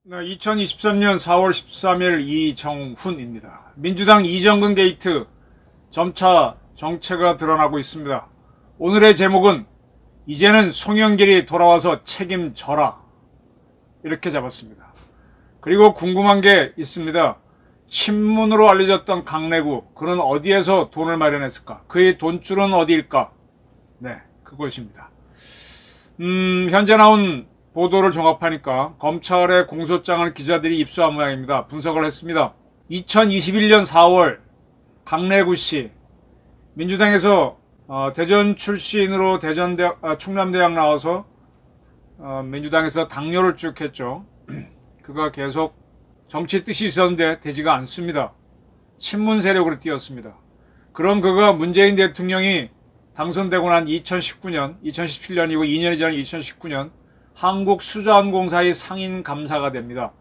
네, 2023년 4월 13일 이정훈입니다. 민주당 이정근 게이트 점차 정체가 드러나고 있습니다. 오늘의 제목은 이제는 송영길이 돌아와서 책임져라 이렇게 잡았습니다. 그리고 궁금한 게 있습니다. 친문으로 알려졌던 강내구, 그는 어디에서 돈을 마련했을까? 그의 돈줄은 어디일까? 네, 그것입니다. 현재 나온 보도를 종합하니까 검찰의 공소장을 기자들이 입수한 모양입니다. 분석을 했습니다. 2021년 4월 강내구 씨, 민주당에서 대전 출신으로 충남대학 나와서 민주당에서 당뇨를 쭉 했죠. 그가 계속 정치 뜻이 있었는데 되지가 않습니다. 친문 세력으로 뛰었습니다. 그런 그가 문재인 대통령이 당선되고 난 2019년, 2017년이고 2년이 지난 2019년 한국수자원공사의 상임감사가 됩니다.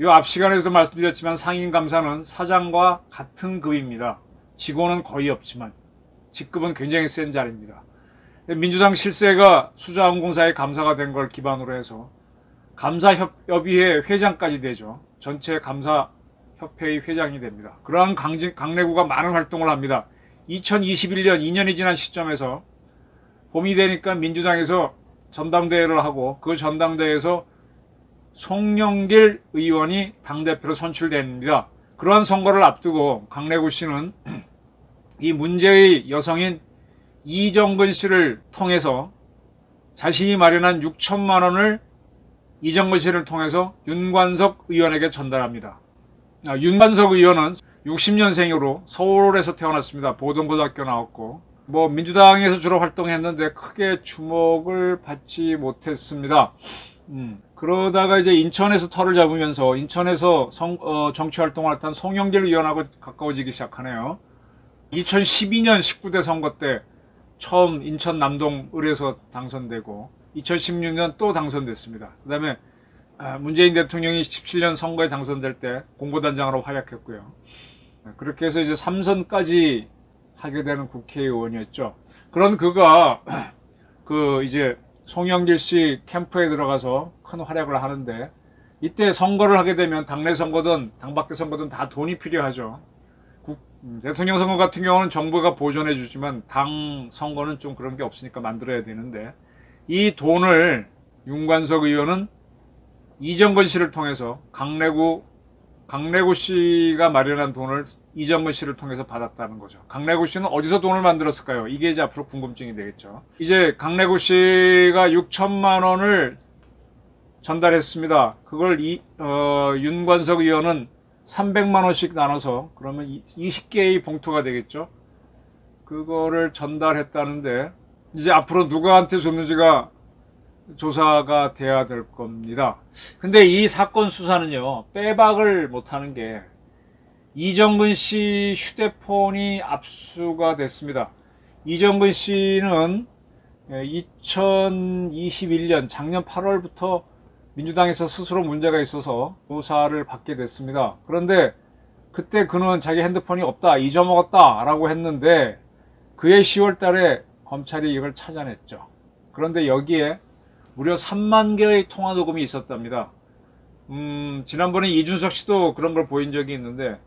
이 앞 시간에서도 말씀드렸지만 상임감사는 사장과 같은 급입니다. 직원은 거의 없지만 직급은 굉장히 센 자리입니다. 민주당 실세가 수자원공사의 감사가 된 걸 기반으로 해서 감사협의회 회장까지 되죠. 전체 감사협회의 회장이 됩니다. 그러한 강내구가 많은 활동을 합니다. 2021년 2년이 지난 시점에서 봄이 되니까 민주당에서 전당대회를 하고 그 전당대회에서 송영길 의원이 당대표로 선출됩니다. 그러한 선거를 앞두고 강내구 씨는 이 문제의 여성인 이정근 씨를 통해서 자신이 마련한 6천만 원을 이정근 씨를 통해서 윤관석 의원에게 전달합니다. 윤관석 의원은 60년생으로 서울에서 태어났습니다. 보동고등학교 나왔고 민주당에서 주로 활동했는데 크게 주목을 받지 못했습니다. 그러다가 이제 인천에서 터를 잡으면서 인천에서 정치 활동을 했던 송영길 의원하고 가까워지기 시작하네요. 2012년 19대 선거 때 처음 인천 남동을에서 당선되고 2016년 또 당선됐습니다. 그 다음에 문재인 대통령이 17년 선거에 당선될 때 공보단장으로 활약했고요. 그렇게 해서 이제 3선까지 하게 되는 국회의원이었죠. 그런 그가 이제 송영길 씨 캠프에 들어가서 큰 활약을 하는데 이때 선거를 하게 되면 당내 선거든 당밖에 선거든 다 돈이 필요하죠. 대통령 선거 같은 경우는 정부가 보존해 주지만 당 선거는 좀 그런 게 없으니까 만들어야 되는데 이 돈을 윤관석 의원은 이정근 씨를 통해서 강내구 씨가 마련한 돈을 이정근 씨를 통해서 받았다는 거죠. 강내구 씨는 어디서 돈을 만들었을까요? 이게 이제 앞으로 궁금증이 되겠죠. 이제 강내구 씨가 6천만 원을 전달했습니다. 그걸 윤관석 의원은 300만 원씩 나눠서 그러면 20개의 봉투가 되겠죠. 그거를 전달했다는데 이제 앞으로 누구한테 줬는지가 조사가 돼야 될 겁니다. 근데 이 사건 수사는요, 빼박을 못하는 게 이정근 씨 휴대폰이 압수가 됐습니다. 이정근 씨는 2021년 작년 8월부터 민주당에서 스스로 문제가 있어서 조사를 받게 됐습니다. 그런데 그때 그는 자기 핸드폰이 없다, 잊어먹었다 라고 했는데 그해 10월 달에 검찰이 이걸 찾아냈죠. 그런데 여기에 무려 3만 개의 통화 녹음이 있었답니다. 지난번에 이준석 씨도 그런 걸 보인 적이 있는데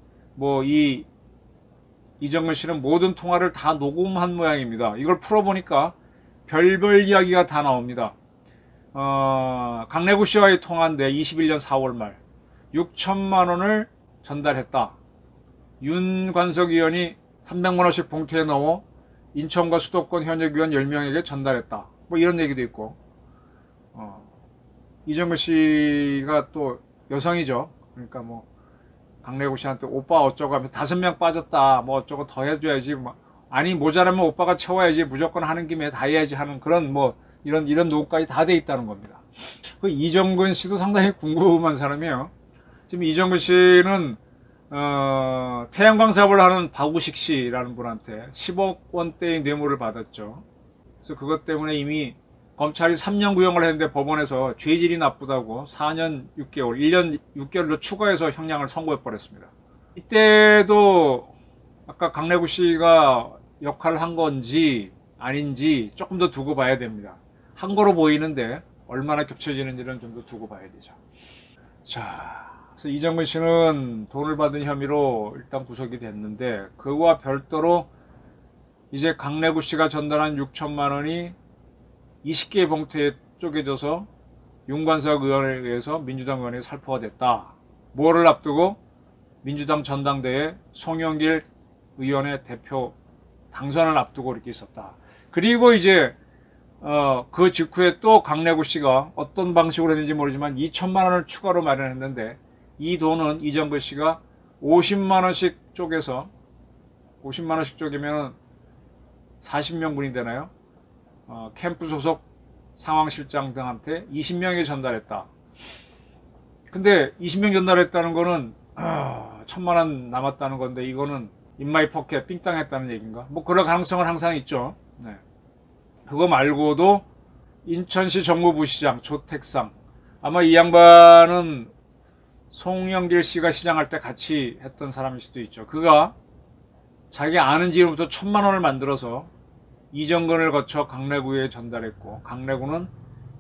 이정근 씨는 모든 통화를 다 녹음한 모양입니다. 이걸 풀어보니까 별별 이야기가 다 나옵니다. 강내구 씨와의 통화인데 21년 4월 말 6천만 원을 전달했다. 윤관석 의원이 300만 원씩 봉투에 넣어 인천과 수도권 현역 의원 10명에게 전달했다. 이런 얘기도 있고 이정근 씨가 또 여성이죠. 그러니까 강내구 씨한테 오빠 어쩌고 하면서 5명 빠졌다. 어쩌고 더 해줘야지. 아니 모자라면 오빠가 채워야지. 무조건 하는 김에 다 해야지 하는 그런 이런 노고까지 다 돼 있다는 겁니다. 그 이정근 씨도 상당히 궁금한 사람이에요. 지금 이정근 씨는 태양광 사업을 하는 박우식 씨라는 분한테 10억 원대의 뇌물을 받았죠. 그래서 그것 때문에 이미 검찰이 3년 구형을 했는데 법원에서 죄질이 나쁘다고 4년 6개월, 1년 6개월로 추가해서 형량을 선고해버렸습니다. 이때도 아까 강래구 씨가 역할을 한 건지 아닌지 조금 더 두고 봐야 됩니다. 한 거로 보이는데 얼마나 겹쳐지는지는 좀 더 두고 봐야 되죠. 자, 그래서 이정근 씨는 돈을 받은 혐의로 일단 구속이 됐는데, 그와 별도로 이제 강래구 씨가 전달한 6천만 원이 20개의 봉투에 쪼개져서 윤관석 의원에 의해서 민주당 의원에게 살포가 됐다. 뭐를 앞두고? 민주당 전당대회 송영길 의원의 대표 당선을 앞두고 이렇게 있었다. 그리고 이제 그 직후에 또 강래구 씨가 어떤 방식으로 했는지 모르지만 2천만 원을 추가로 마련했는데, 이 돈은 이정근 씨가 50만 원씩 쪼개서 50만 원씩 쪼개면 40명분이 되나요? 캠프 소속 상황실장 등한테 20명에 전달했다. 근데 20명 전달했다는 거는 1,000만 원 남았다는 건데, 이거는 인마이 포켓 삥땅했다는 얘기인가? 뭐 그럴 가능성은 항상 있죠. 네. 그거 말고도 인천시 정무부시장 조택상, 아마 이 양반은 송영길 씨가 시장할 때 같이 했던 사람일 수도 있죠. 그가 자기 아는 지인부터 1,000만 원을 만들어서 이정근을 거쳐 강래구에 전달했고, 강래구는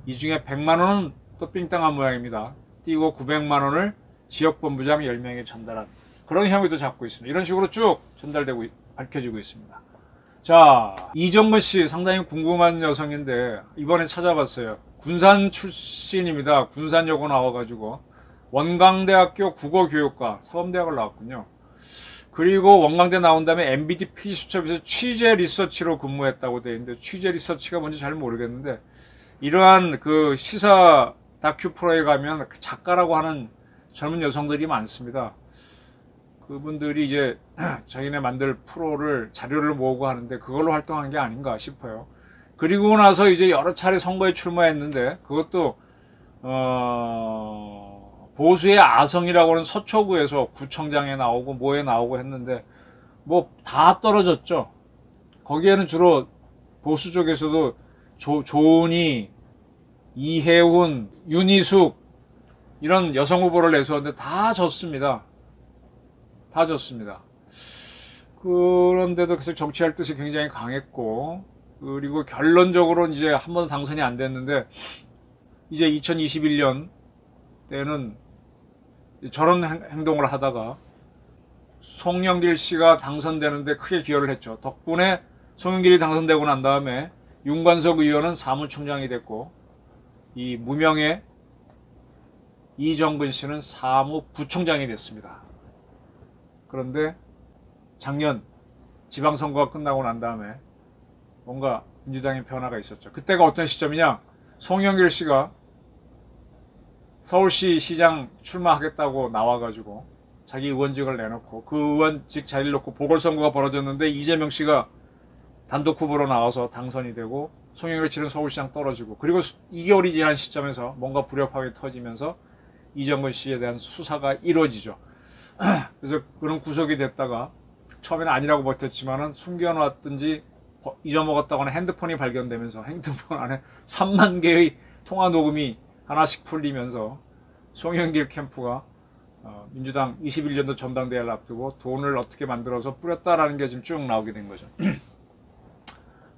이 중에 100만 원은 또 삥땅한 모양입니다. 띄고 900만 원을 지역본부장 10명에 전달한 그런 혐의도 잡고 있습니다. 이런 식으로 쭉 전달되고 밝혀지고 있습니다. 자, 이정근 씨 상당히 궁금한 여성인데 이번에 찾아봤어요. 군산 출신입니다. 군산여고 나와가지고 원광대학교 국어교육과 사범대학을 나왔군요. 그리고 원광대 나온 다음에 MBD PD수첩에서 취재 리서치로 근무했다고 되어 있는데, 취재 리서치가 뭔지 잘 모르겠는데, 이러한 그 시사 다큐 프로에 가면 작가라고 하는 젊은 여성들이 많습니다. 그분들이 이제 자기네 만들 프로를 자료를 모으고 하는데 그걸로 활동한 게 아닌가 싶어요. 그리고 나서 이제 여러 차례 선거에 출마했는데, 그것도 보수의 아성이라고 하는 서초구에서 구청장에 나오고 뭐에 나오고 했는데 뭐 다 떨어졌죠. 거기에는 주로 보수 쪽에서도 조은희, 이혜훈, 윤희숙 이런 여성 후보를 내세웠는데 다 졌습니다. 다 졌습니다. 그런데도 계속 정치할 뜻이 굉장히 강했고, 그리고 결론적으로 이제 한 번도 당선이 안 됐는데, 이제 2021년 때는 저런 행동을 하다가 송영길 씨가 당선되는데 크게 기여를 했죠. 덕분에 송영길이 당선되고 난 다음에 윤관석 의원은 사무총장이 됐고, 이 무명의 이정근 씨는 사무부총장이 됐습니다. 그런데 작년 지방선거가 끝나고 난 다음에 뭔가 민주당의 변화가 있었죠. 그때가 어떤 시점이냐? 송영길 씨가 서울시 시장 출마하겠다고 나와가지고 자기 의원직을 내놓고 그 의원직 자리를 놓고 보궐선거가 벌어졌는데, 이재명 씨가 단독 후보로 나와서 당선이 되고 송영길 씨는 서울시장 떨어지고, 그리고 2개월이 지난 시점에서 뭔가 불협화음이 터지면서 이정근 씨에 대한 수사가 이루어지죠. 그래서 그런 구속이 됐다가 처음에는 아니라고 버텼지만은 숨겨놨든지 잊어먹었다고 하는 핸드폰이 발견되면서 핸드폰 안에 3만 개의 통화 녹음이 하나씩 풀리면서 송영길 캠프가 민주당 21년도 전당대회를 앞두고 돈을 어떻게 만들어서 뿌렸다라는 게 지금 쭉 나오게 된 거죠.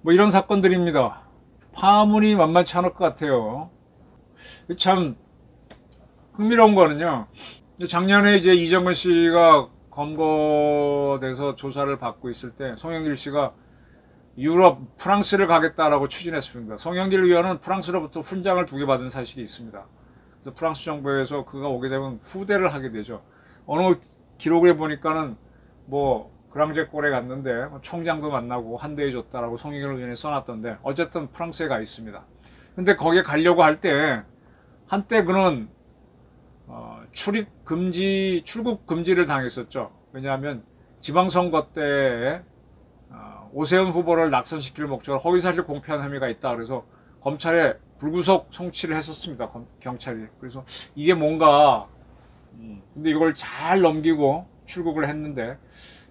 뭐 이런 사건들입니다. 파문이 만만치 않을 것 같아요. 참 흥미로운 거는요, 작년에 이제 이정근 씨가 검거돼서 조사를 받고 있을 때 송영길 씨가 유럽, 프랑스를 가겠다라고 추진했습니다. 송영길 의원은 프랑스로부터 훈장을 2개 받은 사실이 있습니다. 그래서 프랑스 정부에서 그가 오게 되면 후대를 하게 되죠. 어느 기록을 보니까는 뭐 그랑제골에 갔는데 총장도 만나고 환대해 줬다라고 송영길 의원이 써놨던데, 어쨌든 프랑스에 가 있습니다. 근데 거기에 가려고 할 때 한때 그는 출국 금지를 당했었죠. 왜냐하면 지방선거 때 오세훈 후보를 낙선시킬 목적으로 허위사실 공표한 혐의가 있다. 그래서 검찰에 불구속 송치를 했었습니다. 경찰이. 그래서 이게 뭔가 근데 이걸 잘 넘기고 출국을 했는데,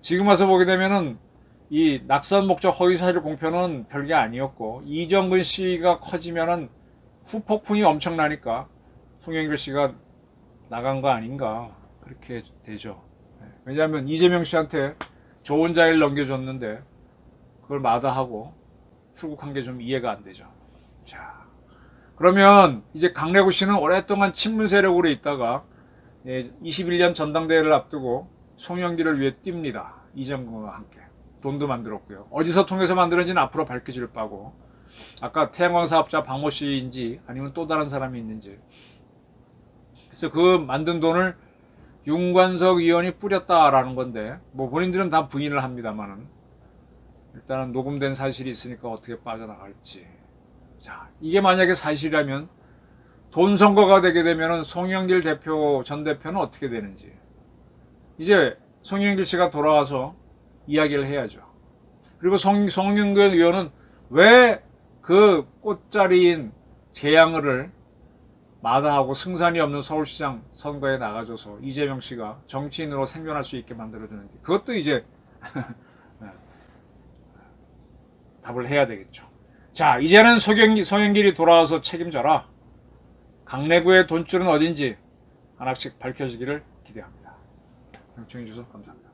지금 와서 보게 되면은 이 낙선 목적 허위사실 공표는 별게 아니었고, 이정근 씨가 커지면은 후폭풍이 엄청나니까 송영길 씨가 나간 거 아닌가 그렇게 되죠. 왜냐하면 이재명 씨한테 좋은 자리를 넘겨줬는데 그걸 마다하고 출국한 게 좀 이해가 안 되죠. 자, 그러면 이제 강래구 씨는 오랫동안 친문 세력으로 있다가 21년 전당대회를 앞두고 송영길을 위해 뜁니다. 이정근과 함께. 돈도 만들었고요. 어디서 통해서 만들었는지는 앞으로 밝혀질 바고, 아까 태양광 사업자 박모 씨인지 아니면 또 다른 사람이 있는지. 그래서 그 만든 돈을 윤관석 의원이 뿌렸다라는 건데, 뭐 본인들은 다 부인을 합니다만은 일단은 녹음된 사실이 있으니까 어떻게 빠져나갈지. 자, 이게 만약에 사실이라면 돈 선거가 되게 되면은 송영길 전 대표는 어떻게 되는지 이제 송영길 씨가 돌아와서 이야기를 해야죠. 그리고 송영길 의원은 왜 그 꽃자리인 재양을 마다하고 승산이 없는 서울시장 선거에 나가줘서 이재명 씨가 정치인으로 생존할 수 있게 만들어주는지, 그것도 이제 답을 해야 되겠죠. 자, 이제는 송영길이 돌아와서 책임져라. 강래구의 돈줄은 어딘지 하나씩 밝혀지기를 기대합니다. 시청해주셔서 감사합니다.